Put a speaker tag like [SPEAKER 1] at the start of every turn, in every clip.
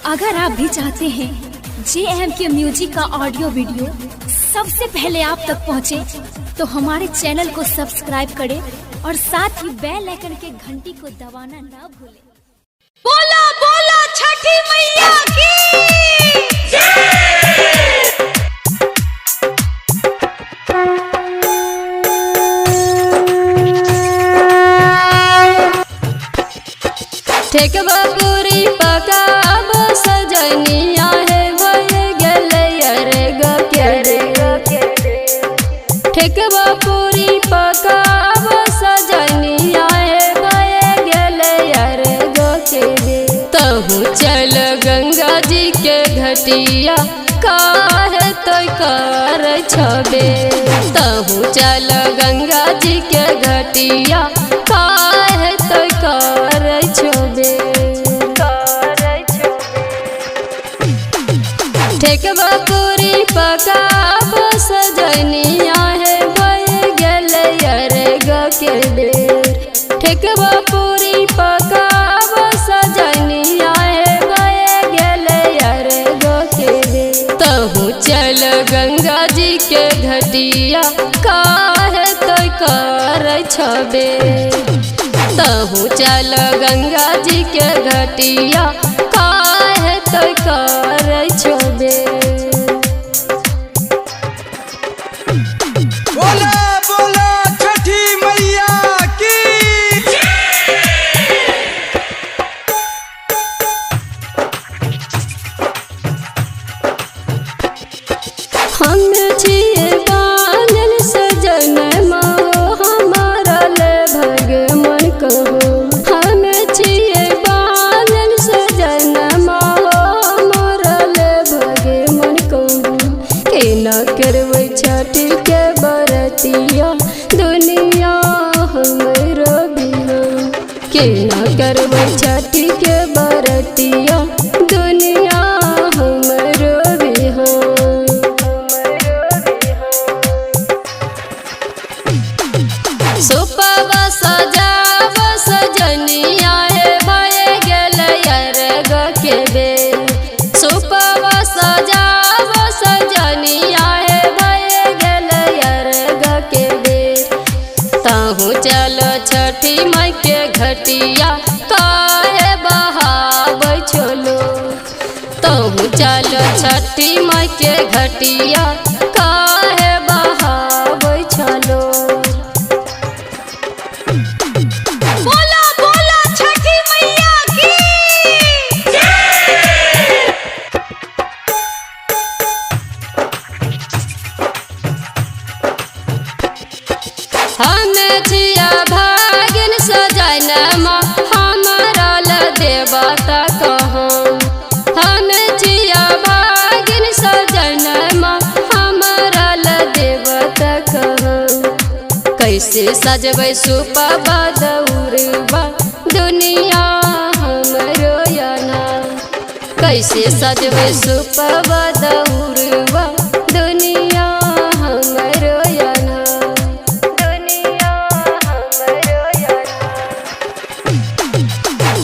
[SPEAKER 1] अगर आप भी चाहते हैं JM के म्यूजिक का ऑडियो वीडियो सबसे पहले आप तक पहुंचे, तो हमारे चैनल को सब्सक्राइब करें और साथ ही बेल आइकन के घंटी को दबाना ना भूलें।
[SPEAKER 2] बोला बोला छठी मैया की ठेकवा पूरी पकाब सजनिया है भय गेले रे गो के ठेकवा पूरी पकाब सजनिया है भय गेले रे गो के तहु चल गंगा जी के घटिया काहे तो कर छबे तहु चल गंगा जी के घटिया काहे तो कर छबे ठेकवा पूरी पकाब सजनिया है भय गेले रे गो के बेर ठेकवा पूरी पकाब सजनिया है भय गेले रे गो के बेर तहु चल गंगा जी के घटिया काहे तो कर छबे तहु चल गंगा जी के घटिया काहे तो कर छबे।
[SPEAKER 3] बोला बोला छठी मैया की
[SPEAKER 2] हम छिए बानल सजन हमारा ले भगवान कहो हम छिए बानल सजन हमारा ले भगवान कहो के न करबै छठी के बरतिया दुनिया हमरो बिना के न करबै छठी के बरतिया दुनिया हमरो बिहान सुपवा सजाव सजनिया है भय गेले रे गो के बेर सुपवा सजाव सजनिया है भय गेले रे गो के बेर तहु चल छठी माई के घटिया काहे बहाबै छोलो तहु चल छठी माई के घटिया काहे बहाबै छोलो। बोला बोला छठी मैया की हम छिया भागिन सजन हमारा ल देवता कहम हम छिया भागिन सजन हमारा ल देवता कहम कैसे सजबै सुपवा दौड़बा दुनिया हमरो याना कैसे सजबै सुपवा दौड़बा दुनिया हमरो याना दुनिया हमरो याना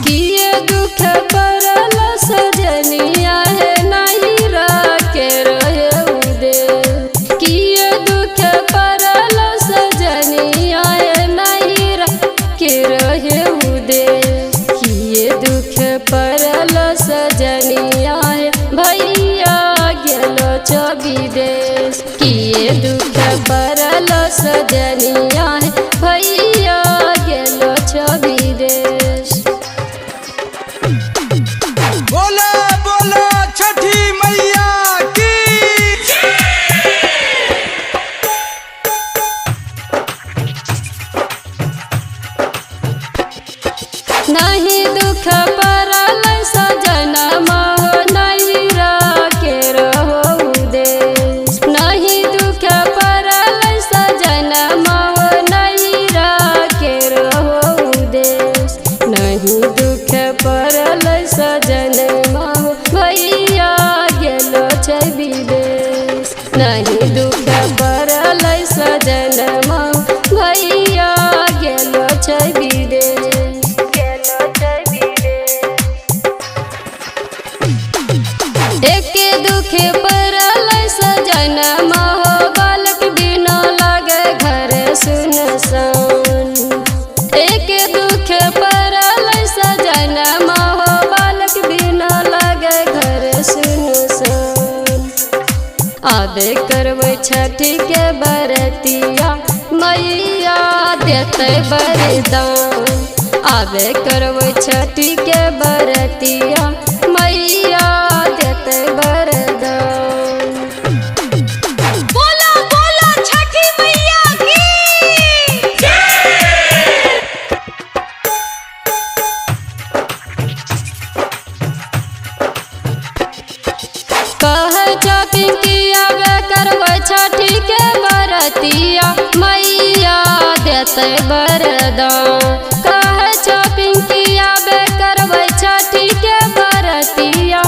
[SPEAKER 2] किए दुख पड़ल सजनिया है नहीं राके रहे उदे किए दुख पड़ल सजनिया है नहीं राके रहे उदे किए दुख पड़ल सजनिया है भैया गेलो विदेश किए दुख पड़ल सजनिया है भैया गेलो विदेश।
[SPEAKER 3] बोला बोला छठी मैया की
[SPEAKER 2] नहीं दुख पड़ल सजन नहीं राके रहो देश नहीं दुख पड़ल सजन एक दुख पड़ल सजन हो बालक बिना लागे घर सुनसान। एक दुख पड़ल सजन हो बालक बिना लागे घर सुनसान। आबे करबै छठी के बरतिया मैया देते वरदान। आबे करबै छठी के बरतिया मैया देते वरदान।
[SPEAKER 1] बोलो बोलो छठी मैया की
[SPEAKER 2] कह शॉपिंग किया बे करबै छठी के बरतिया मैया देते वरदान। कह शॉपिंग किया बे करबै छठी के बरतिया